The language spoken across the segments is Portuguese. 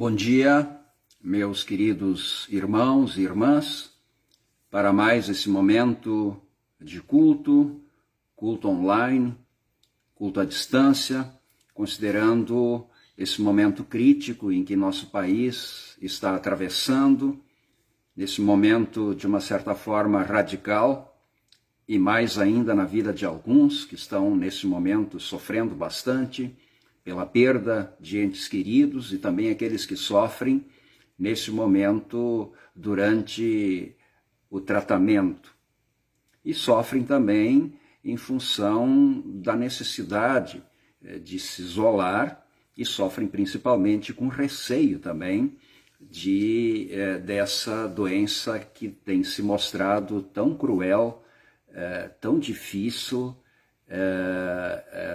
Bom dia, meus queridos irmãos e irmãs, para mais esse momento de culto online, culto à distância, considerando esse momento crítico em que nosso país está atravessando, nesse momento de uma certa forma radical, e mais ainda na vida de alguns que estão nesse momento sofrendo bastante, pela perda de entes queridos e também aqueles que sofrem nesse momento durante o tratamento. E sofrem também em função da necessidade de se isolar e sofrem principalmente com receio também dessa doença que tem se mostrado tão cruel, tão difícil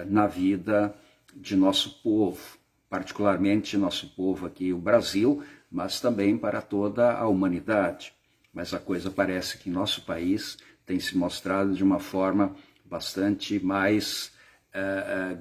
na vida de nosso povo, particularmente nosso povo aqui, o Brasil, mas também para toda a humanidade. Mas a coisa parece que em nosso país tem se mostrado de uma forma bastante mais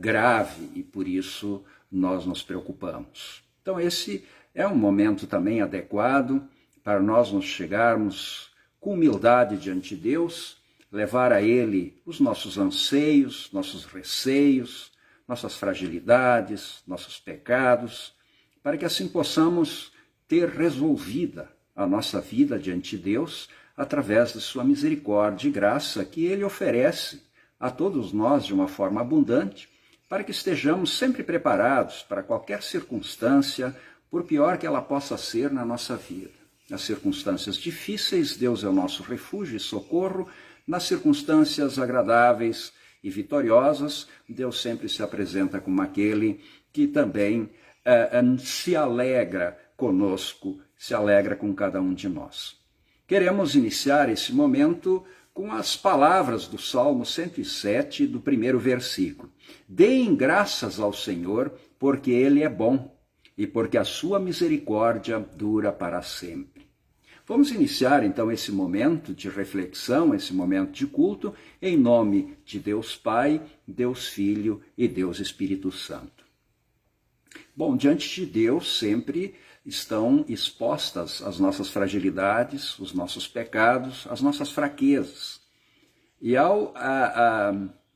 grave e por isso nós nos preocupamos. Então esse é um momento também adequado para nós nos chegarmos com humildade diante de Deus, levar a Ele os nossos anseios, nossos receios, nossas fragilidades, nossos pecados, para que assim possamos ter resolvida a nossa vida diante de Deus através de sua misericórdia e graça que Ele oferece a todos nós de uma forma abundante, para que estejamos sempre preparados para qualquer circunstância, por pior que ela possa ser na nossa vida. Nas circunstâncias difíceis, Deus é o nosso refúgio e socorro. Nas circunstâncias agradáveis e vitoriosas, Deus sempre se apresenta como aquele que também se alegra conosco, se alegra com cada um de nós. Queremos iniciar esse momento com as palavras do Salmo 107, do primeiro versículo. Deem graças ao Senhor, porque Ele é bom, e porque a sua misericórdia dura para sempre. Vamos iniciar então esse momento de reflexão, esse momento de culto, em nome de Deus Pai, Deus Filho e Deus Espírito Santo. Bom, diante de Deus sempre estão expostas as nossas fragilidades, os nossos pecados, as nossas fraquezas. E ao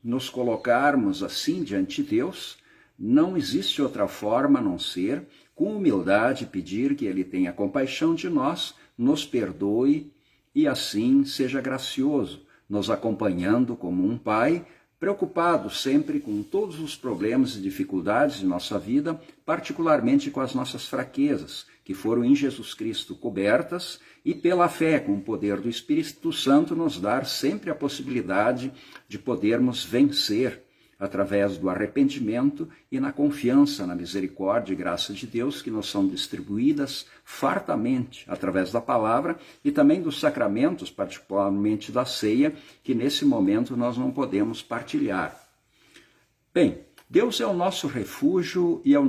nos colocarmos assim diante de Deus, não existe outra forma a não ser, com humildade, pedir que Ele tenha compaixão de nós, nos perdoe e assim seja gracioso, nos acompanhando como um pai, preocupado sempre com todos os problemas e dificuldades de nossa vida, particularmente com as nossas fraquezas, que foram em Jesus Cristo cobertas, e pela fé, com o poder do Espírito Santo, nos dar sempre a possibilidade de podermos vencer através do arrependimento e na confiança na misericórdia e graça de Deus que nos são distribuídas fartamente através da palavra e também dos sacramentos, particularmente da ceia, que nesse momento nós não podemos partilhar. Bem, Deus é o nosso refúgio e é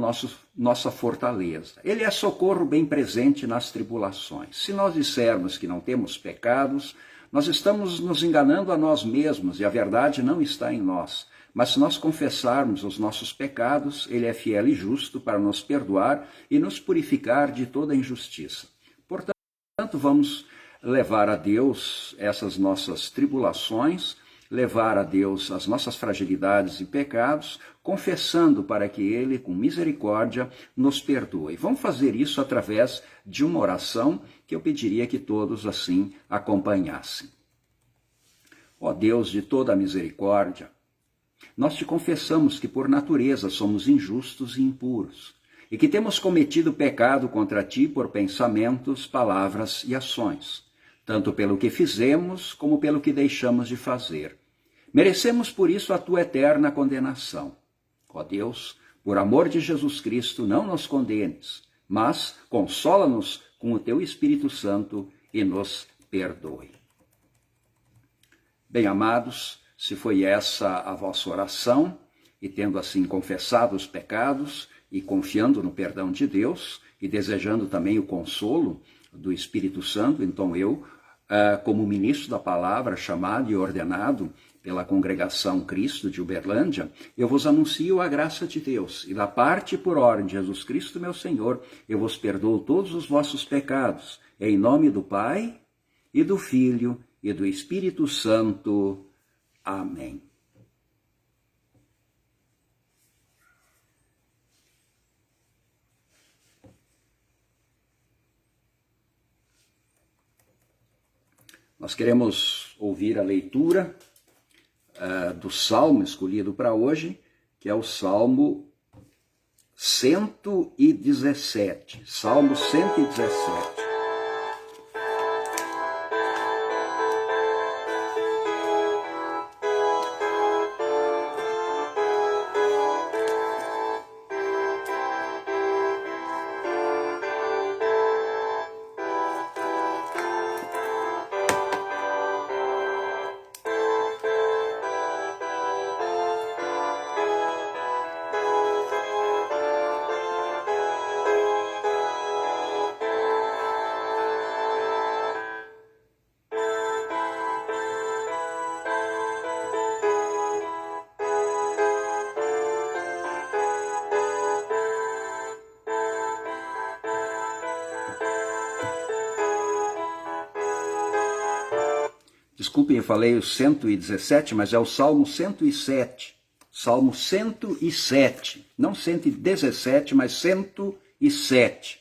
nossa fortaleza. Ele é socorro bem presente nas tribulações. Se nós dissermos que não temos pecados, nós estamos nos enganando a nós mesmos e a verdade não está em nós. Mas se nós confessarmos os nossos pecados, Ele é fiel e justo para nos perdoar e nos purificar de toda injustiça. Portanto, vamos levar a Deus essas nossas tribulações, levar a Deus as nossas fragilidades e pecados, confessando para que Ele, com misericórdia, nos perdoe. Vamos fazer isso através de uma oração que eu pediria que todos assim acompanhassem. Ó Deus de toda a misericórdia, nós te confessamos que por natureza somos injustos e impuros, e que temos cometido pecado contra ti por pensamentos, palavras e ações, tanto pelo que fizemos como pelo que deixamos de fazer. Merecemos por isso a tua eterna condenação. Ó Deus, por amor de Jesus Cristo, não nos condenes, mas consola-nos com o teu Espírito Santo e nos perdoe. Bem, amados, se foi essa a vossa oração, e tendo assim confessado os pecados, e confiando no perdão de Deus, e desejando também o consolo do Espírito Santo, então eu, como ministro da palavra, chamado e ordenado pela Congregação Cristo de Uberlândia, eu vos anuncio a graça de Deus, e da parte e por ordem de Jesus Cristo, meu Senhor, eu vos perdoo todos os vossos pecados, em nome do Pai, e do Filho, e do Espírito Santo. Amém. Nós queremos ouvir a leitura do Salmo escolhido para hoje, que é o Salmo 117. Salmo 117. Desculpem, eu falei o 117, mas é o Salmo 107. Salmo 107, não 117, mas 107.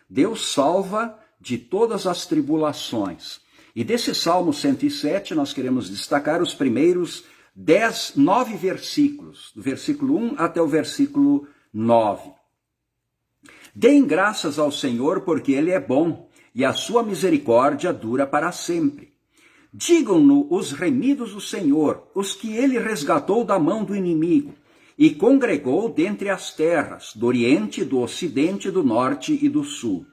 Deus salva de todas as tribulações. E desse Salmo 107, nós queremos destacar os primeiros 9 versículos, do versículo 1 até o versículo 9. Deem graças ao Senhor, porque Ele é bom, e a sua misericórdia dura para sempre. Digam-no os remidos do Senhor, os que ele resgatou da mão do inimigo, e congregou dentre as terras, do oriente, do ocidente, do norte e do sul.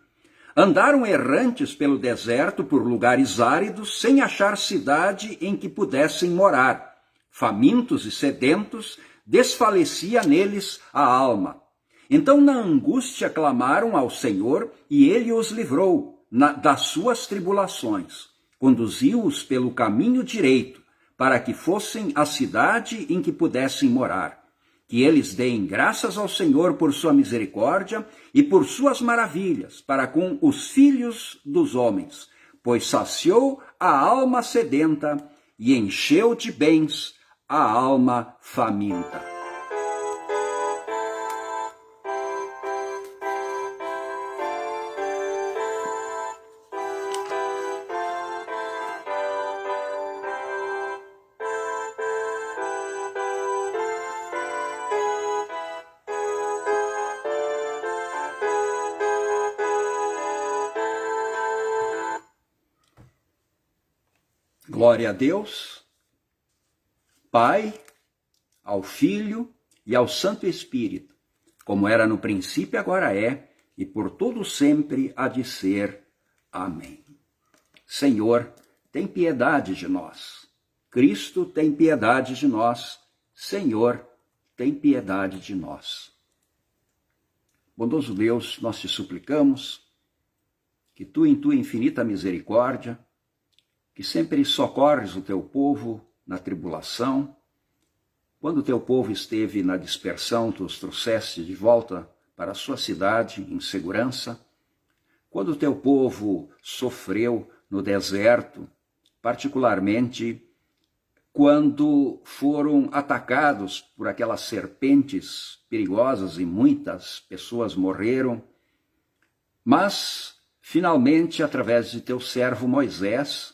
Andaram errantes pelo deserto, por lugares áridos, sem achar cidade em que pudessem morar. Famintos e sedentos, desfalecia neles a alma. Então na angústia clamaram ao Senhor, e ele os livrou das suas tribulações. Conduziu-os pelo caminho direito, para que fossem à cidade em que pudessem morar. Que eles deem graças ao Senhor por sua misericórdia e por suas maravilhas para com os filhos dos homens, pois saciou a alma sedenta e encheu de bens a alma faminta. Glória a Deus, Pai, ao Filho e ao Santo Espírito, como era no princípio, agora é, e por todo sempre há de ser. Amém. Senhor, tem piedade de nós. Cristo, tem piedade de nós. Senhor, tem piedade de nós. Bondoso Deus, nós te suplicamos que tu, em tua infinita misericórdia, que sempre socorres o teu povo na tribulação. Quando o teu povo esteve na dispersão, tu os trouxeste de volta para a sua cidade em segurança. Quando o teu povo sofreu no deserto, particularmente quando foram atacados por aquelas serpentes perigosas e muitas pessoas morreram, mas, finalmente, através de teu servo Moisés,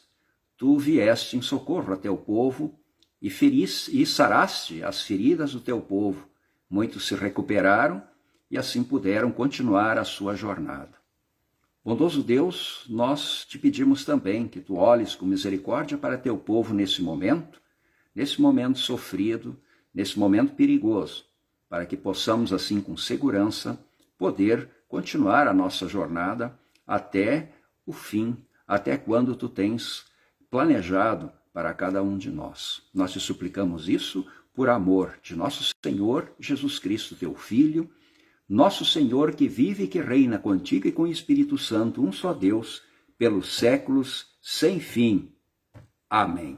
tu vieste em socorro a teu povo e saraste as feridas do teu povo. Muitos se recuperaram e assim puderam continuar a sua jornada. Bondoso Deus, nós te pedimos também que tu olhes com misericórdia para teu povo nesse momento sofrido, nesse momento perigoso, para que possamos assim com segurança poder continuar a nossa jornada até o fim, até quando tu tens planejado para cada um de nós. Nós te suplicamos isso por amor de nosso Senhor Jesus Cristo, teu Filho, nosso Senhor que vive e que reina contigo e com o Espírito Santo, um só Deus, pelos séculos sem fim. Amém.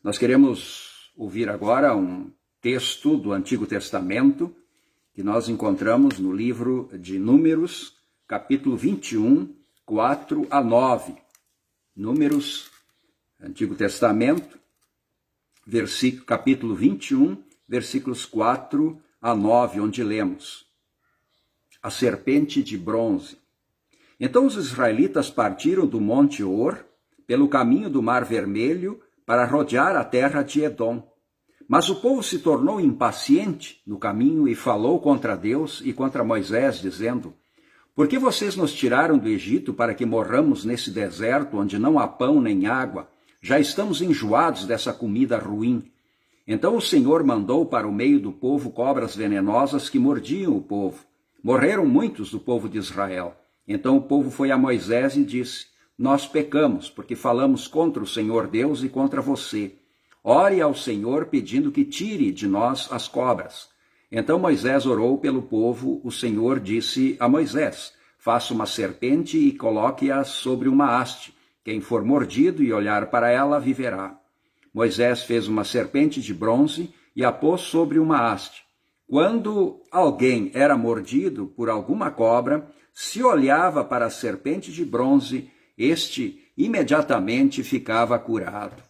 Nós queremos ouvir agora um texto do Antigo Testamento que nós encontramos no livro de Números, capítulo 21, 4 a 9. Números, Antigo Testamento, capítulo 21, versículos 4 a 9, onde lemos: A serpente de bronze. Então os israelitas partiram do Monte Or, pelo caminho do Mar Vermelho, para rodear a terra de Edom. Mas o povo se tornou impaciente no caminho e falou contra Deus e contra Moisés, dizendo: Por que vocês nos tiraram do Egito para que morramos nesse deserto, onde não há pão nem água? Já estamos enjoados dessa comida ruim. Então o Senhor mandou para o meio do povo cobras venenosas que mordiam o povo. Morreram muitos do povo de Israel. Então o povo foi a Moisés e disse: Nós pecamos, porque falamos contra o Senhor Deus e contra você. Ore ao Senhor pedindo que tire de nós as cobras. Então Moisés orou pelo povo. O Senhor disse a Moisés: Faça uma serpente e coloque-a sobre uma haste. Quem for mordido e olhar para ela viverá. Moisés fez uma serpente de bronze e a pôs sobre uma haste. Quando alguém era mordido por alguma cobra, se olhava para a serpente de bronze, este imediatamente ficava curado.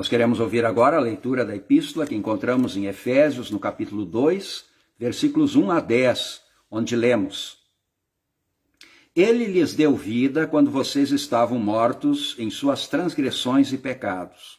Nós queremos ouvir agora a leitura da epístola que encontramos em Efésios, no capítulo 2, versículos 1 a 10, onde lemos: Ele lhes deu vida quando vocês estavam mortos em suas transgressões e pecados,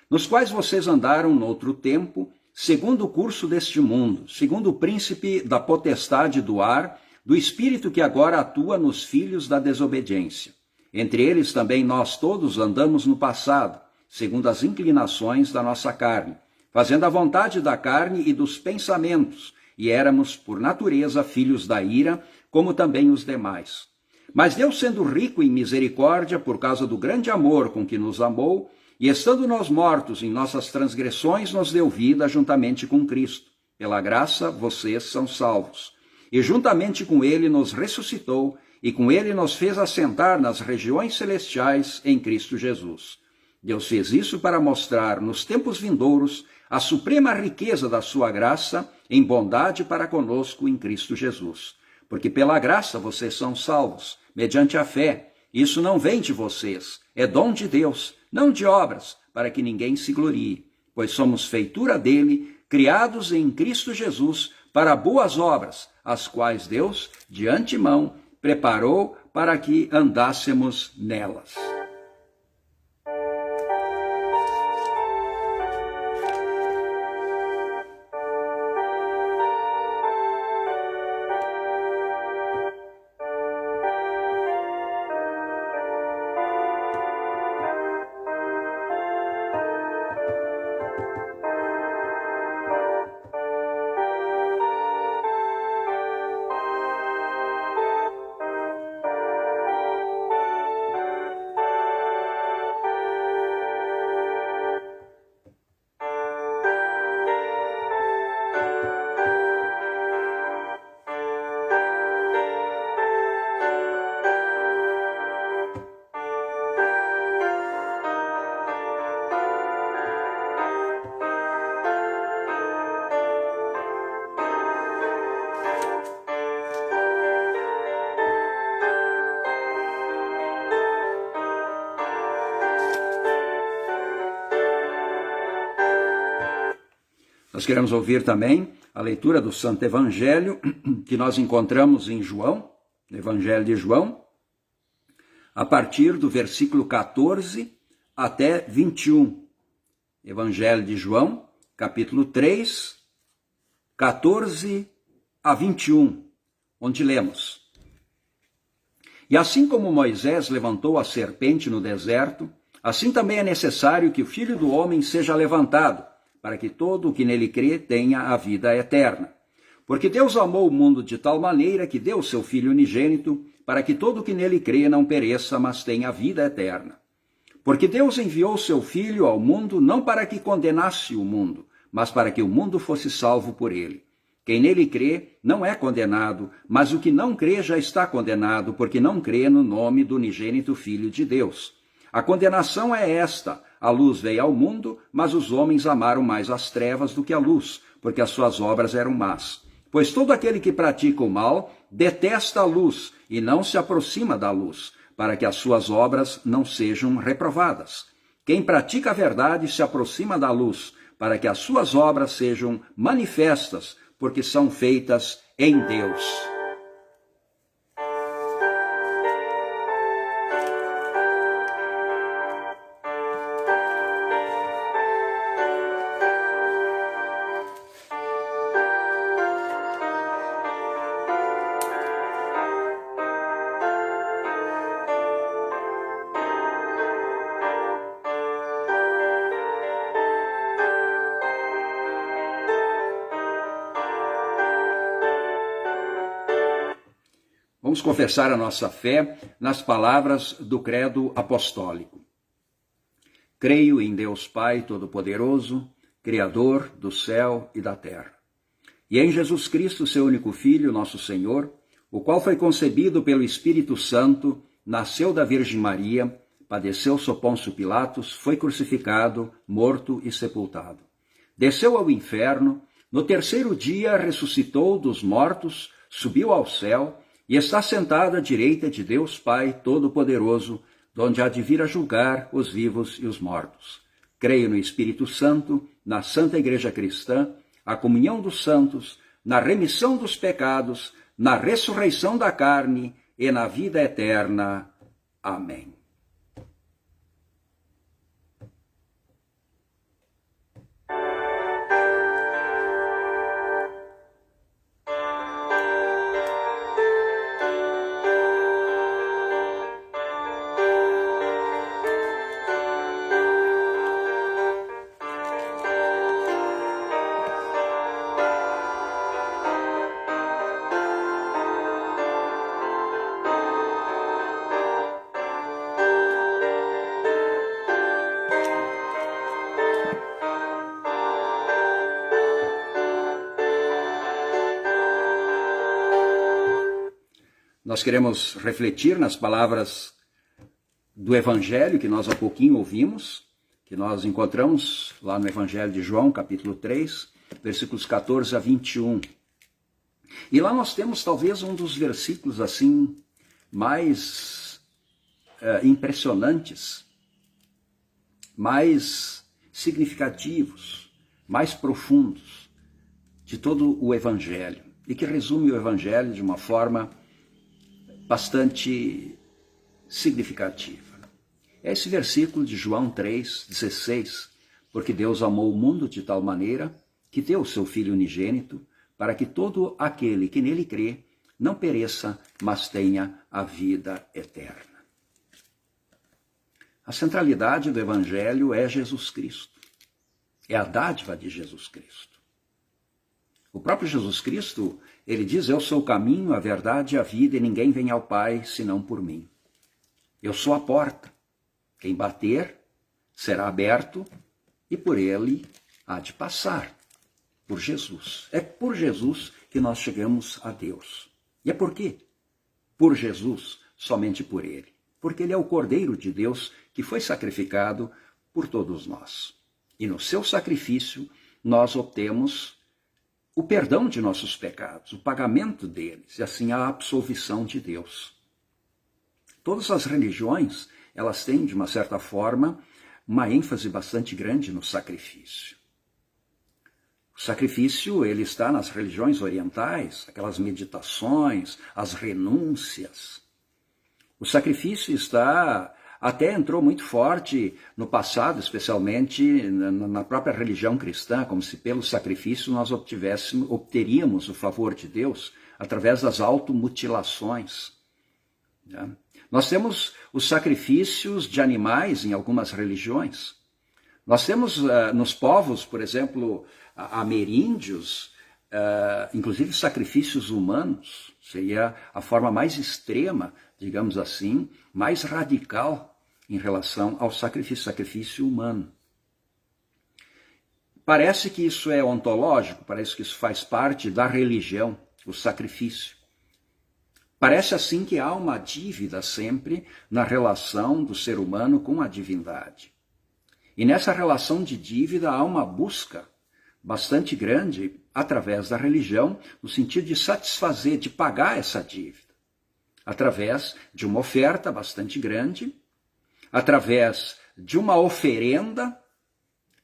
nos quais vocês andaram noutro tempo, segundo o curso deste mundo, segundo o príncipe da potestade do ar, do espírito que agora atua nos filhos da desobediência. Entre eles também nós todos andamos no passado, segundo as inclinações da nossa carne, fazendo a vontade da carne e dos pensamentos, e éramos, por natureza, filhos da ira, como também os demais. Mas Deus, sendo rico em misericórdia, por causa do grande amor com que nos amou, e estando nós mortos em nossas transgressões, nos deu vida juntamente com Cristo. Pela graça, vocês são salvos. E juntamente com ele nos ressuscitou, e com ele nos fez assentar nas regiões celestiais em Cristo Jesus. Deus fez isso para mostrar nos tempos vindouros a suprema riqueza da sua graça em bondade para conosco em Cristo Jesus. Porque pela graça vocês são salvos, mediante a fé. Isso não vem de vocês, é dom de Deus, não de obras, para que ninguém se glorie. Pois somos feitura dele, criados em Cristo Jesus, para boas obras, as quais Deus, de antemão, preparou para que andássemos nelas. Nós queremos ouvir também a leitura do Santo Evangelho, que nós encontramos em João, no Evangelho de João, a partir do versículo 14 até 21. Evangelho de João, capítulo 3, 14 a 21, onde lemos: E assim como Moisés levantou a serpente no deserto, assim também é necessário que o Filho do Homem seja levantado, para que todo o que nele crê tenha a vida eterna. Porque Deus amou o mundo de tal maneira que deu o seu Filho unigênito, para que todo o que nele crê não pereça, mas tenha a vida eterna. Porque Deus enviou o seu Filho ao mundo não para que condenasse o mundo, mas para que o mundo fosse salvo por ele. Quem nele crê não é condenado, mas o que não crê já está condenado, porque não crê no nome do unigênito Filho de Deus. A condenação é esta: a luz veio ao mundo, mas os homens amaram mais as trevas do que a luz, porque as suas obras eram más. Pois todo aquele que pratica o mal detesta a luz e não se aproxima da luz, para que as suas obras não sejam reprovadas. Quem pratica a verdade se aproxima da luz, para que as suas obras sejam manifestas, porque são feitas em Deus. Vamos confessar a nossa fé nas palavras do credo apostólico. Creio em Deus Pai Todo-Poderoso, Criador do céu e da terra, e em Jesus Cristo, seu único Filho, nosso Senhor, o qual foi concebido pelo Espírito Santo, nasceu da Virgem Maria, padeceu sob Pôncio Pilatos, foi crucificado, morto e sepultado. Desceu ao inferno, no terceiro dia ressuscitou dos mortos, subiu ao céu, e está sentado à direita de Deus Pai Todo-Poderoso, donde há de vir a julgar os vivos e os mortos. Creio no Espírito Santo, na Santa Igreja Cristã, a comunhão dos santos, na remissão dos pecados, na ressurreição da carne e na vida eterna. Amém. Nós queremos refletir nas palavras do Evangelho que nós há pouquinho ouvimos, que nós encontramos lá no Evangelho de João, capítulo 3, versículos 14 a 21. E lá nós temos talvez um dos versículos assim mais impressionantes, mais significativos, mais profundos de todo o Evangelho, e que resume o Evangelho de uma forma bastante significativa. É esse versículo de João 3,16, porque Deus amou o mundo de tal maneira que deu o seu Filho unigênito, para que todo aquele que nele crê não pereça, mas tenha a vida eterna. A centralidade do Evangelho é Jesus Cristo. É a dádiva de Jesus Cristo. O próprio Jesus Cristo, ele diz: eu sou o caminho, a verdade e a vida, e ninguém vem ao Pai senão por mim. Eu sou a porta. Quem bater será aberto e por ele há de passar. Por Jesus. É por Jesus que nós chegamos a Deus. E é por quê? Por Jesus, somente por ele. Porque ele é o Cordeiro de Deus que foi sacrificado por todos nós. E no seu sacrifício nós obtemos o perdão de nossos pecados, o pagamento deles, e assim a absolvição de Deus. Todas as religiões, elas têm, de uma certa forma, uma ênfase bastante grande no sacrifício. O sacrifício, ele está nas religiões orientais, aquelas meditações, as renúncias. O sacrifício até entrou muito forte no passado, especialmente na própria religião cristã, como se pelo sacrifício nós obteríamos o favor de Deus através das automutilações. né? Nós temos os sacrifícios de animais em algumas religiões. Nós temos nos povos, por exemplo, ameríndios, inclusive sacrifícios humanos. Seria a forma mais extrema, digamos assim, mais radical em relação ao sacrifício humano. Parece que isso é ontológico, parece que isso faz parte da religião, o sacrifício. Parece assim que há uma dívida sempre na relação do ser humano com a divindade. E nessa relação de dívida há uma busca bastante grande através da religião, no sentido de satisfazer, de pagar essa dívida, através de uma oferta bastante grande, através de uma oferenda,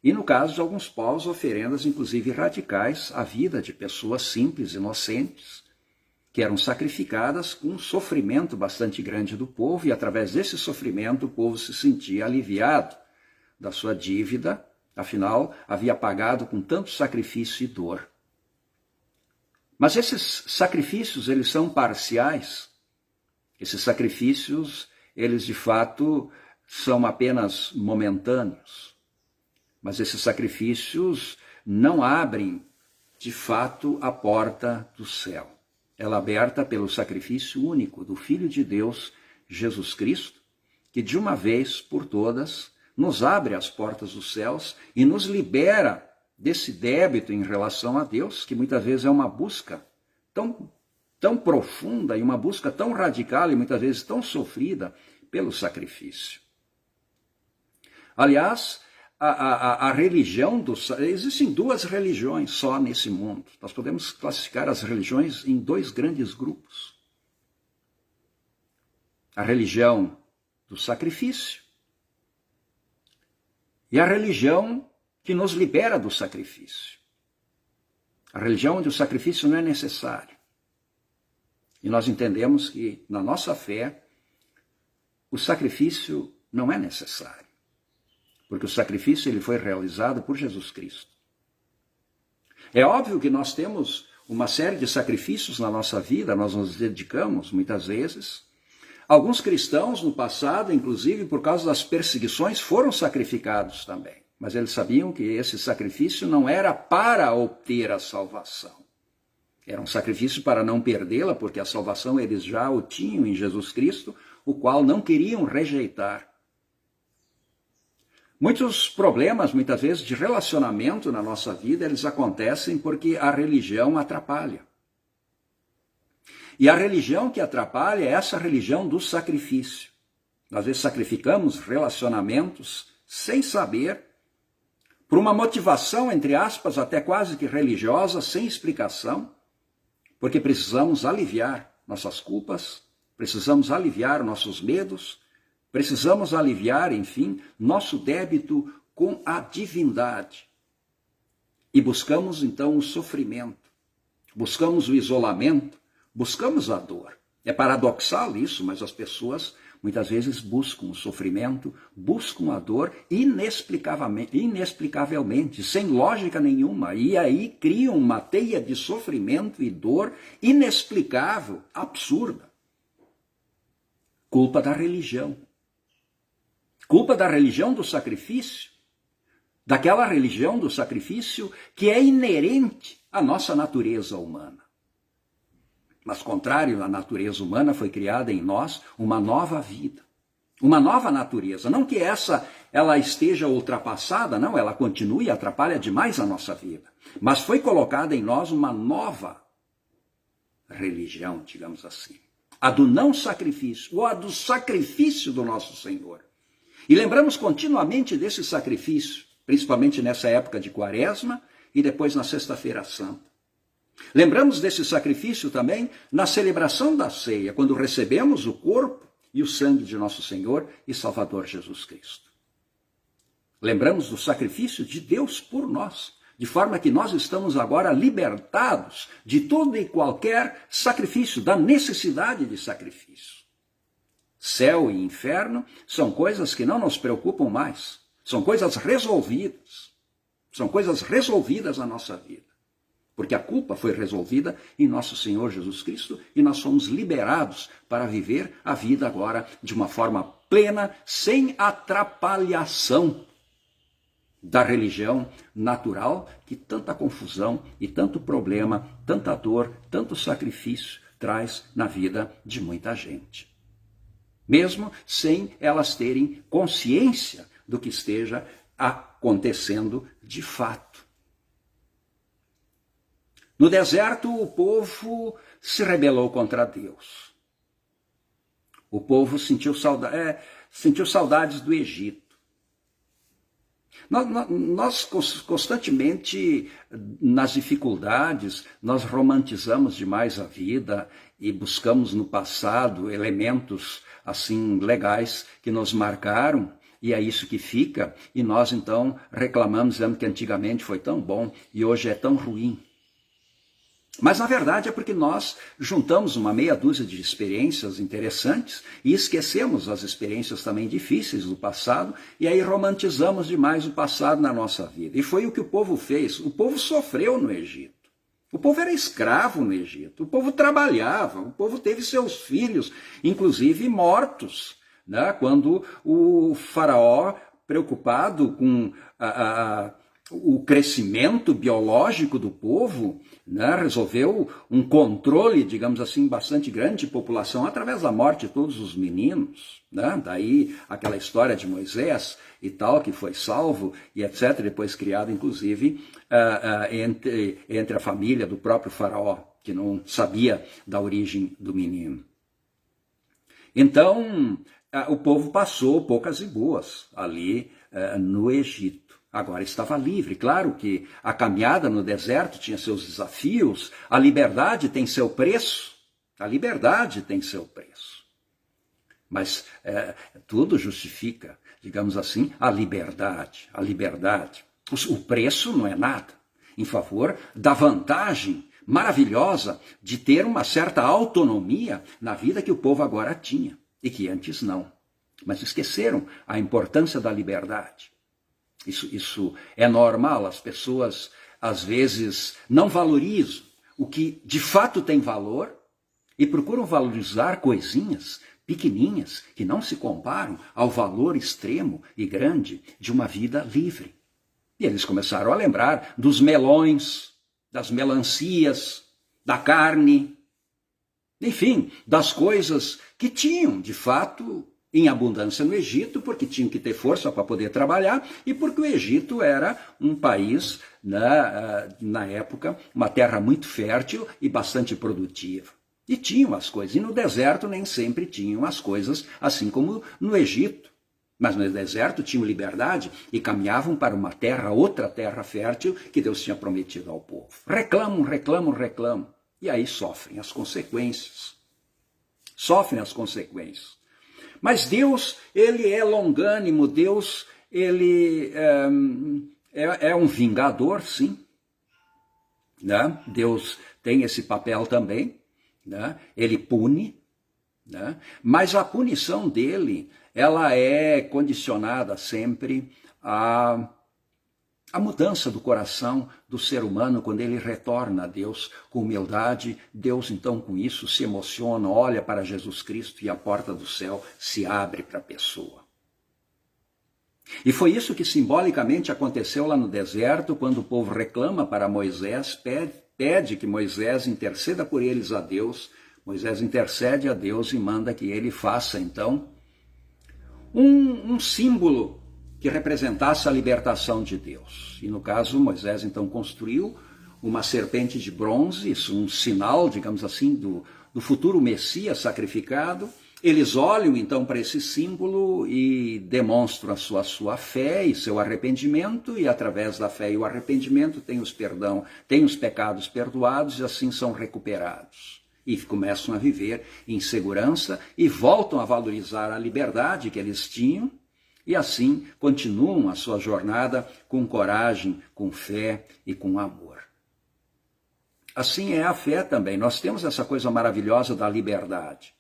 e no caso de alguns povos, oferendas inclusive radicais à vida de pessoas simples, inocentes, que eram sacrificadas com um sofrimento bastante grande do povo, e através desse sofrimento o povo se sentia aliviado da sua dívida, afinal havia pagado com tanto sacrifício e dor. Mas esses sacrifícios, eles são parciais. Esses sacrifícios, eles de fato são apenas momentâneos. Mas esses sacrifícios não abrem de fato a porta do céu. Ela é aberta pelo sacrifício único do Filho de Deus, Jesus Cristo, que de uma vez por todas nos abre as portas dos céus e nos libera desse débito em relação a Deus, que muitas vezes é uma busca tão profunda e uma busca tão radical e muitas vezes tão sofrida pelo sacrifício. Aliás, a religião existem duas religiões só nesse mundo. Nós podemos classificar as religiões em dois grandes grupos. A religião do sacrifício e a religião que nos libera do sacrifício. A religião onde o sacrifício não é necessário. E nós entendemos que na nossa fé o sacrifício não é necessário. Porque o sacrifício ele foi realizado por Jesus Cristo. É óbvio que nós temos uma série de sacrifícios na nossa vida, nós nos dedicamos muitas vezes. Alguns cristãos no passado, inclusive por causa das perseguições, foram sacrificados também. Mas eles sabiam que esse sacrifício não era para obter a salvação. Era um sacrifício para não perdê-la, porque a salvação eles já o tinham em Jesus Cristo, o qual não queriam rejeitar. Muitos problemas, muitas vezes, de relacionamento na nossa vida, eles acontecem porque a religião atrapalha. E a religião que atrapalha é essa religião do sacrifício. Às vezes sacrificamos relacionamentos sem saber, por uma motivação, entre aspas, até quase que religiosa, sem explicação, porque precisamos aliviar nossas culpas, precisamos aliviar nossos medos, precisamos aliviar, enfim, nosso débito com a divindade. E buscamos, então, o sofrimento, buscamos o isolamento, buscamos a dor. É paradoxal isso, mas as pessoas muitas vezes buscam o sofrimento, buscam a dor inexplicavelmente, sem lógica nenhuma. E aí criam uma teia de sofrimento e dor inexplicável, absurda. Culpa da religião. Culpa da religião do sacrifício, daquela religião do sacrifício que é inerente à nossa natureza humana. Mas, contrário à natureza humana, foi criada em nós uma nova vida, uma nova natureza. Não que ela esteja ultrapassada, não, ela continua e atrapalha demais a nossa vida. Mas foi colocada em nós uma nova religião, digamos assim. A do não sacrifício, ou a do sacrifício do nosso Senhor. E lembramos continuamente desse sacrifício, principalmente nessa época de Quaresma e depois na Sexta-feira Santa. Lembramos desse sacrifício também na celebração da ceia, quando recebemos o corpo e o sangue de nosso Senhor e Salvador Jesus Cristo. Lembramos do sacrifício de Deus por nós, de forma que nós estamos agora libertados de todo e qualquer sacrifício, da necessidade de sacrifício. Céu e inferno são coisas que não nos preocupam mais, são coisas resolvidas na nossa vida. porque a culpa foi resolvida em nosso Senhor Jesus Cristo e nós somos liberados para viver a vida agora de uma forma plena, sem atrapalhação da religião natural, que tanta confusão e tanto problema, tanta dor, tanto sacrifício traz na vida de muita gente. Mesmo sem elas terem consciência do que esteja acontecendo de fato. No deserto, o povo se rebelou contra Deus. O povo sentiu saudades do Egito. Nós constantemente, nas dificuldades, nós romantizamos demais a vida e buscamos no passado elementos assim legais que nos marcaram, e é isso que fica, e nós então reclamamos, dizendo que antigamente foi tão bom e hoje é tão ruim. Mas, na verdade, é porque nós juntamos uma meia dúzia de experiências interessantes e esquecemos as experiências também difíceis do passado, e aí romantizamos demais o passado na nossa vida. E foi o que o povo fez. O povo sofreu no Egito. O povo era escravo no Egito. O povo trabalhava. O povo teve seus filhos, inclusive mortos, né? Quando o faraó, preocupado com o crescimento biológico do povo, né, resolveu um controle, digamos assim, bastante grande de população através da morte de todos os meninos, né? Daí aquela história de Moisés e tal, que foi salvo e etc, depois criado inclusive entre a família do próprio faraó, que não sabia da origem do menino. Então, o povo passou poucas e boas ali no Egito. Agora estava livre. Claro que a caminhada no deserto tinha seus desafios, a liberdade tem seu preço, a liberdade tem seu preço. Mas tudo justifica, digamos assim, a liberdade, a liberdade. O preço não é nada, em favor da vantagem maravilhosa de ter uma certa autonomia na vida que o povo agora tinha, e que antes não. Mas esqueceram a importância da liberdade. Isso é normal, as pessoas às vezes não valorizam o que de fato tem valor e procuram valorizar coisinhas pequeninhas que não se comparam ao valor extremo e grande de uma vida livre. E eles começaram a lembrar dos melões, das melancias, da carne, enfim, das coisas que tinham de fato em abundância no Egito, porque tinham que ter força para poder trabalhar e porque o Egito era um país, na época, uma terra muito fértil e bastante produtiva. E tinham as coisas. E no deserto nem sempre tinham as coisas assim como no Egito. Mas no deserto tinham liberdade e caminhavam para uma terra, outra terra fértil que Deus tinha prometido ao povo. Reclamam, reclamam, reclamam. E aí sofrem as consequências. Sofrem as consequências. Mas Deus, ele é longânimo, Deus, ele é um vingador, sim. Né? Deus tem esse papel também, né? Ele pune, né? Mas a punição dele, ela é condicionada sempre à mudança do coração do ser humano quando ele retorna a Deus com humildade. Deus, então, com isso, se emociona, olha para Jesus Cristo e a porta do céu se abre para a pessoa. E foi isso que simbolicamente aconteceu lá no deserto, quando o povo reclama para Moisés, pede que Moisés interceda por eles a Deus. Moisés intercede a Deus e manda que ele faça, então, um símbolo que representasse a libertação de Deus. E no caso, Moisés então construiu uma serpente de bronze, isso um sinal, digamos assim, do futuro Messias sacrificado. Eles olham então para esse símbolo e demonstram a sua fé e seu arrependimento, e através da fé e o arrependimento têm os pecados perdoados e assim são recuperados. E começam a viver em segurança e voltam a valorizar a liberdade que eles tinham, e assim continuam a sua jornada com coragem, com fé e com amor. Assim é a fé também. Nós temos essa coisa maravilhosa da liberdade.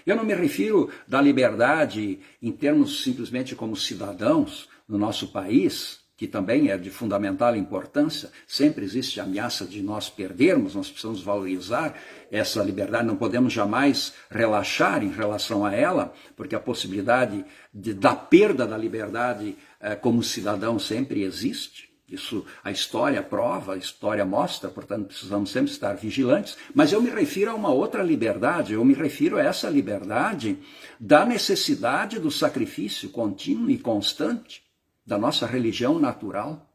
Eu não me refiro da liberdade em termos simplesmente como cidadãos no nosso país, que também é de fundamental importância. Sempre existe a ameaça de nós perdermos, nós precisamos valorizar essa liberdade, não podemos jamais relaxar em relação a ela, porque a possibilidade da perda da liberdade como cidadão sempre existe. Isso a história prova, a história mostra, portanto precisamos sempre estar vigilantes. Mas eu me refiro a uma outra liberdade, eu me refiro a essa liberdade da necessidade do sacrifício contínuo e constante da nossa religião natural,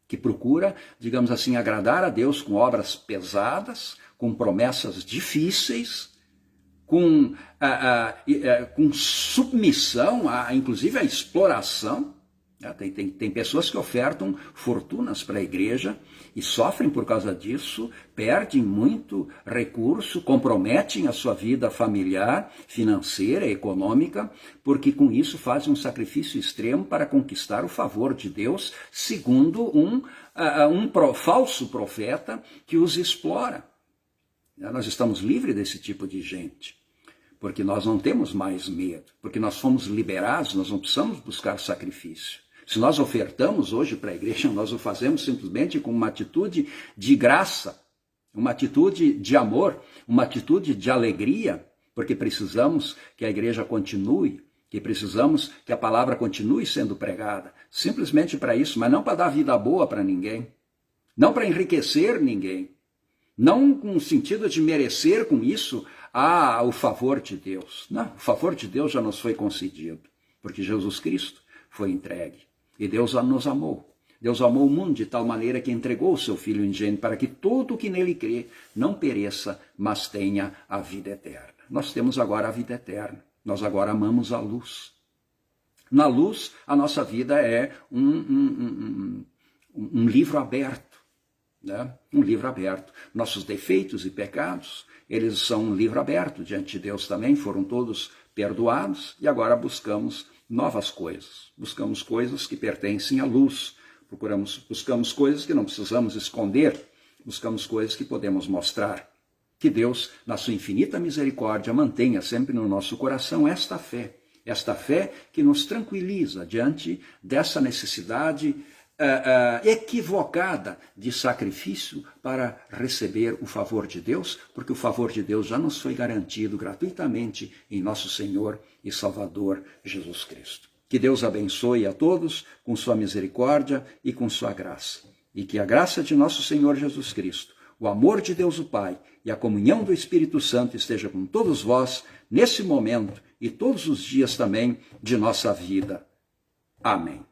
que procura, digamos assim, agradar a Deus com obras pesadas, com promessas difíceis, com submissão, inclusive à exploração. Tem pessoas que ofertam fortunas para a igreja e sofrem por causa disso, perdem muito recurso, comprometem a sua vida familiar, financeira, econômica, porque com isso fazem um sacrifício extremo para conquistar o favor de Deus, segundo um falso profeta que os explora. Nós estamos livres desse tipo de gente, porque nós não temos mais medo, porque nós fomos liberados, nós não precisamos buscar sacrifício. Se nós ofertamos hoje para a igreja, nós o fazemos simplesmente com uma atitude de graça, uma atitude de amor, uma atitude de alegria, porque precisamos que a igreja continue, que precisamos que a palavra continue sendo pregada, simplesmente para isso, mas não para dar vida boa para ninguém, não para enriquecer ninguém, não com o sentido de merecer com isso o favor de Deus. Não, o favor de Deus já nos foi concedido, porque Jesus Cristo foi entregue. E Deus nos amou. Deus amou o mundo de tal maneira que entregou o seu Filho unigênito para que todo o que nele crê não pereça, mas tenha a vida eterna. Nós temos agora a vida eterna. Nós agora amamos a luz. Na luz, a nossa vida é um livro aberto. Né? Um livro aberto. Nossos defeitos e pecados, eles são um livro aberto diante de Deus também, foram todos perdoados e agora buscamos novas coisas. Buscamos coisas que pertencem à luz. Buscamos coisas que não precisamos esconder. Buscamos coisas que podemos mostrar. Que Deus, na sua infinita misericórdia, mantenha sempre no nosso coração esta fé. Esta fé que nos tranquiliza diante dessa necessidade equivocada de sacrifício para receber o favor de Deus, porque o favor de Deus já nos foi garantido gratuitamente em nosso Senhor e Salvador Jesus Cristo. Que Deus abençoe a todos com sua misericórdia e com sua graça. E que a graça de nosso Senhor Jesus Cristo, o amor de Deus o Pai e a comunhão do Espírito Santo esteja com todos vós nesse momento e todos os dias também de nossa vida. Amém.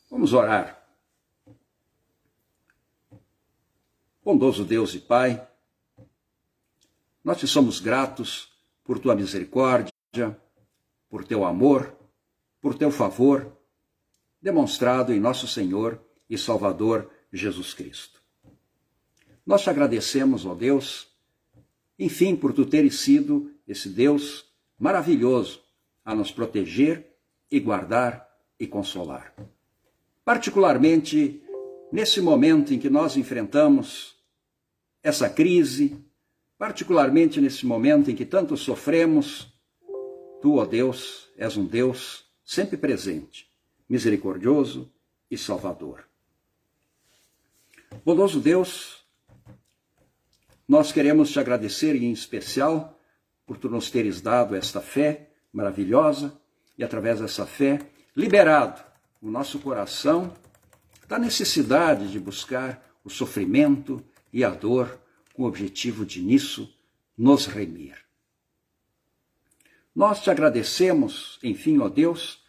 Vamos orar. Bondoso Deus e Pai, nós te somos gratos por tua misericórdia, por teu amor, por teu favor, demonstrado em nosso Senhor e Salvador Jesus Cristo. Nós te agradecemos, ó Deus, enfim, por tu teres sido esse Deus maravilhoso a nos proteger e guardar e consolar. Particularmente nesse momento em que nós enfrentamos essa crise, particularmente nesse momento em que tanto sofremos, tu, ó Deus, és um Deus sempre presente, misericordioso e salvador. Bondoso Deus, nós queremos te agradecer em especial por tu nos teres dado esta fé maravilhosa e através dessa fé liberado o nosso coração da necessidade de buscar o sofrimento e a dor com o objetivo de nisso nos remir. Nós te agradecemos, enfim, ó Deus,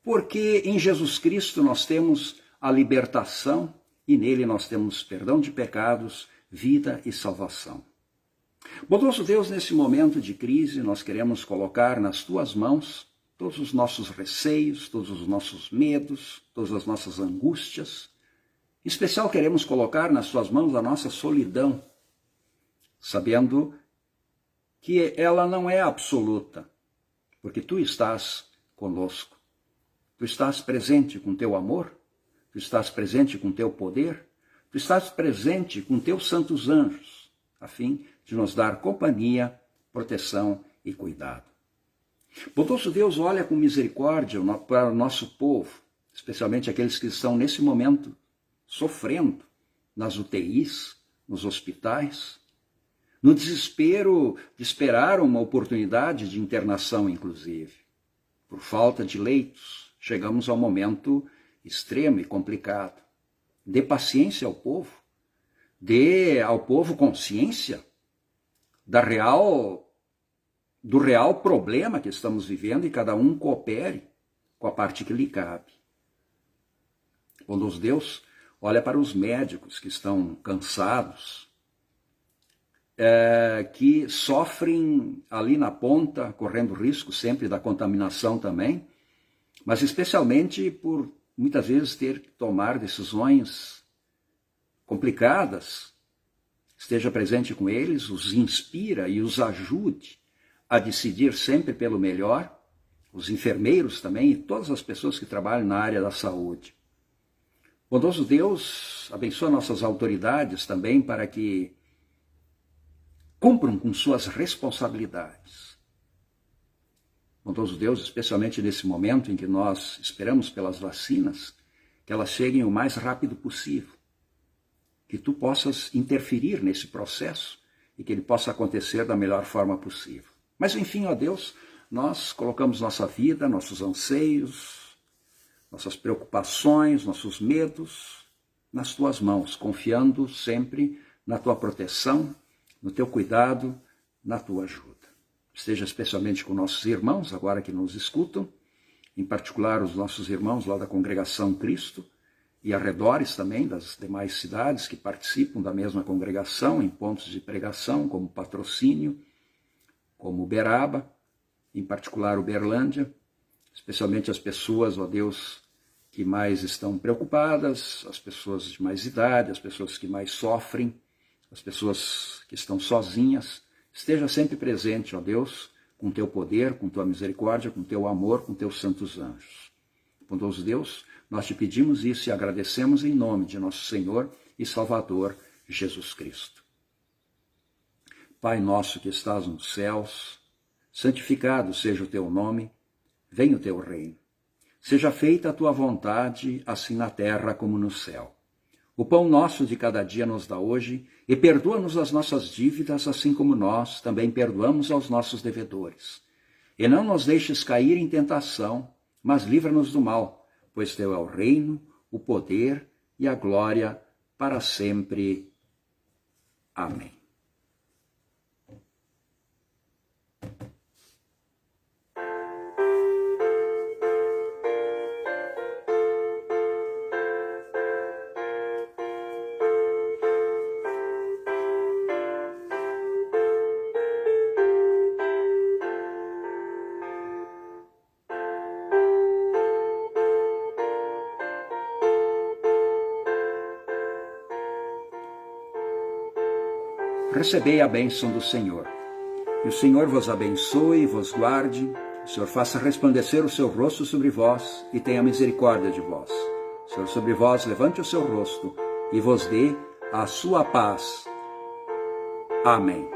Porque em Jesus Cristo nós temos a libertação e nele nós temos perdão de pecados, vida e salvação. Bondoso Deus, nesse momento de crise, nós queremos colocar nas tuas mãos todos os nossos receios, todos os nossos medos, todas as nossas angústias. Em especial queremos colocar nas tuas mãos a nossa solidão, sabendo que ela não é absoluta, porque tu estás conosco. Tu estás presente com teu amor, tu estás presente com teu poder, tu estás presente com teus santos anjos, a fim de nos dar companhia, proteção e cuidado. Bondoso Deus, olha com misericórdia para o nosso povo, especialmente aqueles que estão nesse momento sofrendo nas UTIs, nos hospitais, no desespero de esperar uma oportunidade de internação, inclusive. Por falta de leitos, chegamos ao momento extremo e complicado. Dê paciência ao povo, dê ao povo consciência do real problema que estamos vivendo e cada um coopere com a parte que lhe cabe. Bondoso Deus, olha para os médicos que estão cansados, que sofrem ali na ponta, correndo risco sempre da contaminação também, mas especialmente por muitas vezes ter que tomar decisões complicadas. Esteja presente com eles, os inspira e os ajude a decidir sempre pelo melhor, os enfermeiros também e todas as pessoas que trabalham na área da saúde. Bondoso Deus, abençoa nossas autoridades também para que cumpram com suas responsabilidades. Bondoso Deus, especialmente nesse momento em que nós esperamos pelas vacinas, que elas cheguem o mais rápido possível, que tu possas interferir nesse processo e que ele possa acontecer da melhor forma possível. Mas enfim, ó Deus, nós colocamos nossa vida, nossos anseios, nossas preocupações, nossos medos nas tuas mãos, confiando sempre na tua proteção, no teu cuidado, na tua ajuda. Esteja especialmente com nossos irmãos, agora que nos escutam, em particular os nossos irmãos lá da Congregação Cristo, e arredores também das demais cidades que participam da mesma congregação, em pontos de pregação, como Patrocínio, como Uberaba, em particular Uberlândia, especialmente as pessoas, ó Deus, que mais estão preocupadas, as pessoas de mais idade, as pessoas que mais sofrem, as pessoas que estão sozinhas. Esteja sempre presente, ó Deus, com teu poder, com tua misericórdia, com teu amor, com teus santos anjos. Bondoso Deus, nós te pedimos isso e agradecemos em nome de nosso Senhor e Salvador, Jesus Cristo. Pai nosso que estás nos céus, santificado seja o teu nome, venha o teu reino. Seja feita a tua vontade, assim na terra como no céu. O pão nosso de cada dia nos dá hoje, e perdoa-nos as nossas dívidas, assim como nós também perdoamos aos nossos devedores. E não nos deixes cair em tentação, mas livra-nos do mal, pois teu é o reino, o poder e a glória para sempre. Amém. Recebei a bênção do Senhor. E o Senhor vos abençoe e vos guarde. O Senhor faça resplandecer o seu rosto sobre vós e tenha misericórdia de vós. O Senhor sobre vós levante o seu rosto e vos dê a sua paz. Amém.